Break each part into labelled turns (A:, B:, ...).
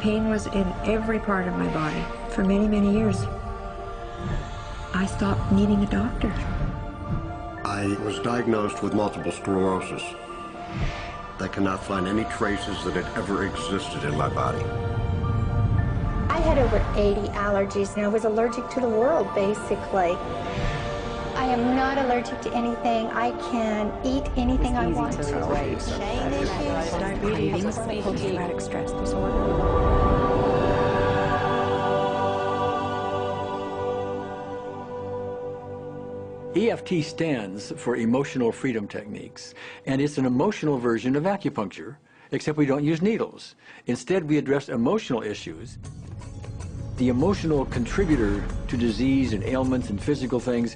A: Pain was in every part of my body for many, many years. I stopped needing a doctor.
B: I was diagnosed with multiple sclerosis. They cannot find any traces that it ever existed in my body.
C: I had over 80 allergies, and I was allergic to the world, basically. I am not allergic to anything. I can eat anything I want to.
A: Diabetes, post-traumatic stress disorder.
D: EFT stands for Emotional Freedom Techniques, and it's an emotional version of acupuncture, except we don't use needles. Instead, we address emotional issues. The emotional contributor to disease and ailments and physical things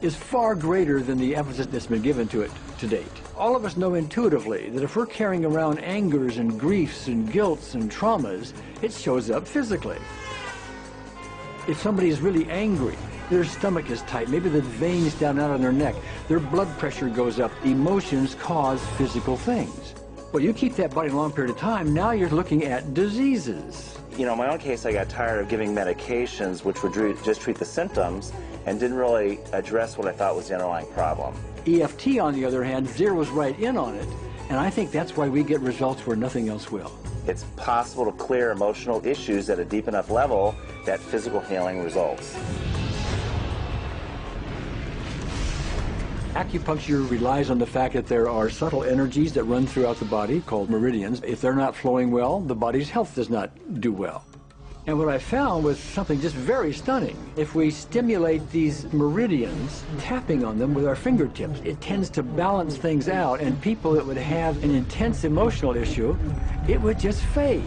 D: is far greater than the emphasis that's been given to it to date. All of us know intuitively that if we're carrying around angers and griefs and guilts and traumas, it shows up physically. If somebody is really angry, their stomach is tight, maybe the veins down out on their neck, their blood pressure goes up. Emotions cause physical things. Well, you keep that body a long period of time, now you're looking at diseases.
E: You know, in my own case, I got tired of giving medications which would just treat the symptoms and didn't really address what I thought was the underlying problem.
D: EFT, on the other hand, zeroes right in on it, and I think that's why we get results where nothing else will.
E: It's possible to clear emotional issues at a deep enough level that physical healing results.
D: Acupuncture relies on the fact that there are subtle energies that run throughout the body called meridians. If they're not flowing well, the body's health does not do well. And what I found was something just very stunning. If we stimulate these meridians, tapping on them with our fingertips, it tends to balance things out, and people that would have an intense emotional issue, it would just fade.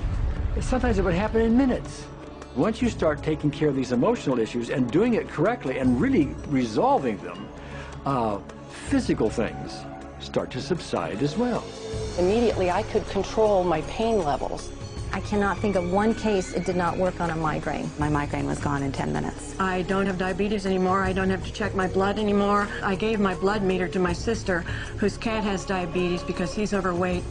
D: Sometimes it would happen in minutes. Once you start taking care of these emotional issues and doing it correctly and really resolving them, physical things start to subside as well.
F: Immediately, I could control my pain levels.
G: I cannot think of one case it did not work on a migraine. My migraine was gone in 10 minutes.
A: I don't have diabetes anymore. I don't have to check my blood anymore. I gave my blood meter to my sister, whose cat has diabetes because he's overweight.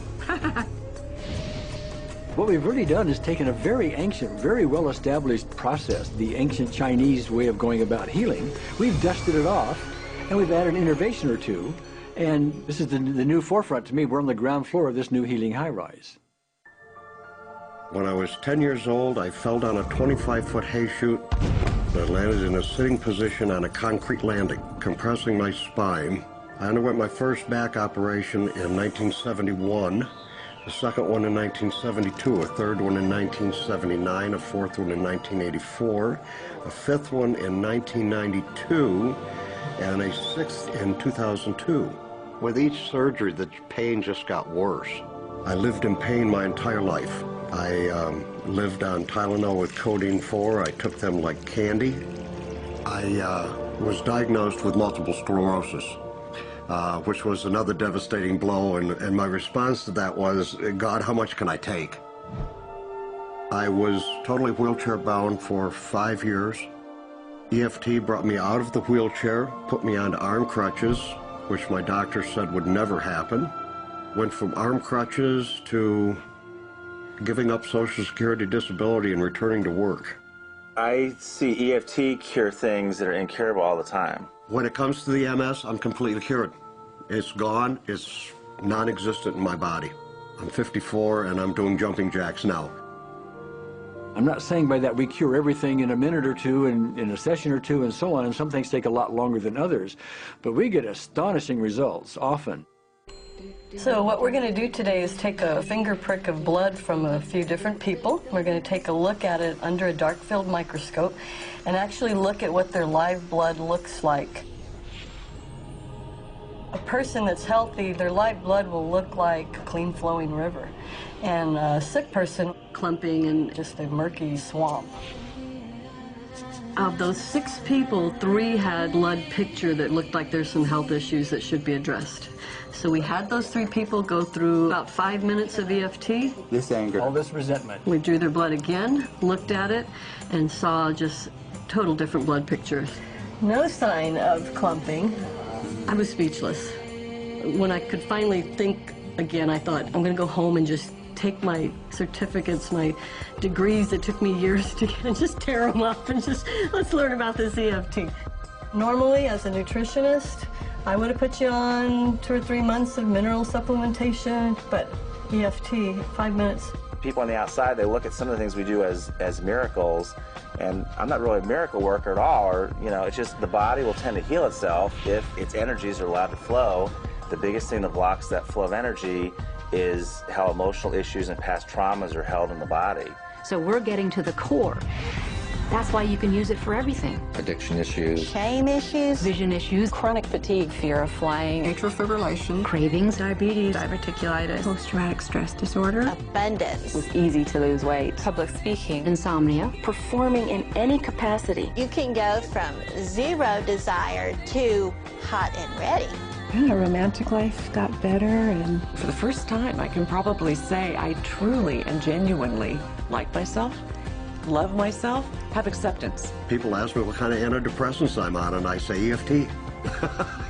D: What we've really done is taken a very ancient, very well-established process, the ancient Chinese way of going about healing. We've dusted it off, and we've added an innovation or two, and this is the new forefront to me. We're on the ground floor of this new healing high-rise.
B: When I was 10 years old, I fell down a 25-foot hay chute that landed in a sitting position on a concrete landing, compressing my spine. I underwent my first back operation in 1971, the second one in 1972, a third one in 1979, a fourth one in 1984, a fifth one in 1992, and a sixth in 2002. With each surgery, the pain just got worse. I lived in pain my entire life. I lived on Tylenol with codeine 4. I took them like candy. I was diagnosed with multiple sclerosis, which was another devastating blow, and my response to that was, God, how much can I take? I was totally wheelchair bound for 5 years. EFT brought me out of the wheelchair, put me on arm crutches, which my doctor said would never happen. Went from arm crutches to giving up Social Security disability and returning to work.
E: I see EFT cure things that are incurable all the time.
B: When it comes to the MS, I'm completely cured. It's gone. It's non-existent in my body. I'm 54 and I'm doing jumping jacks now.
D: I'm not saying by that we cure everything in a minute or two, and in a session or two, and so on, and some things take a lot longer than others, but we get astonishing results often.
F: So what we're going to do today is take a finger prick of blood from a few different people. We're going to take a look at it under a dark field microscope and actually look at what their live blood looks like. A person that's healthy, their live blood will look like a clean flowing river, and a sick person, clumping in just a murky swamp. Of those 6 people, 3 had blood picture that looked like there's some health issues that should be addressed. So we had those 3 people go through about 5 minutes of EFT.
D: This anger, all this resentment.
F: We drew their blood again, looked at it, and saw just total different blood pictures. No sign of clumping. I was speechless. When I could finally think again, I thought, I'm going to go home and just
A: take my certificates, my degrees that took me years to get, and just tear them up and just, let's learn about this EFT. Normally, as a nutritionist, I would have put you on 2 or 3 months of mineral supplementation, but EFT, 5 minutes.
E: People on the outside, they look at some of the things we do as miracles, and I'm not really a miracle worker at all, or, you know, it's just the body will tend to heal itself if its energies are allowed to flow. The biggest thing that blocks that flow of energy is how emotional issues and past traumas are held in the body.
H: So we're getting to the core. That's why you can use it for everything.
I: Addiction issues.
H: Shame issues. Vision issues.
G: Chronic fatigue, fear of flying,
A: Atrial fibrillation,
H: Cravings.
A: diabetes, diverticulitis, post-traumatic stress disorder,
C: Abundance.
G: was easy to lose weight.
H: Public speaking. Insomnia.
G: Performing in any capacity.
C: You can go from zero desire to hot and ready.
J: And our romantic life got better, and for the first time I can probably say I truly and genuinely like myself, love myself, have acceptance.
B: People ask me what kind of antidepressants I'm on, and I say EFT.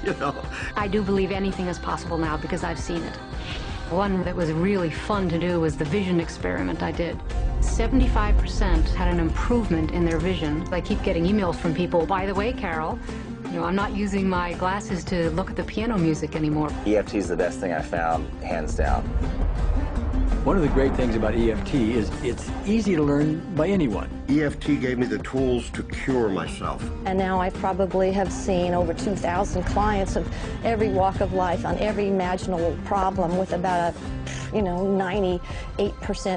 B: You know?
H: I do believe anything is possible now because I've seen it. One that was really fun to do was the vision experiment I did. 75% had an improvement in their vision. I keep getting emails from people, by the way, Carol, you know, I'm not using my glasses to look at the piano music anymore.
E: EFT is the best thing I found, hands down.
D: One of the great things about EFT is it's easy to learn by anyone.
B: EFT gave me the tools to cure myself.
G: And now I probably have seen over 2,000 clients of every walk of life on every imaginable problem with about a, 98%,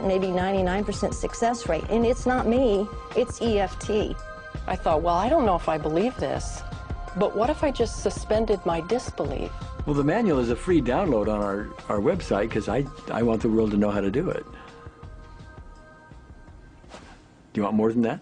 G: maybe 99% success rate. And it's not me, it's EFT.
J: I thought, well, I don't know if I believe this, but what if I just suspended my disbelief?
D: Well, the manual is a free download on our website because I want the world to know how to do it. Do you want more than that?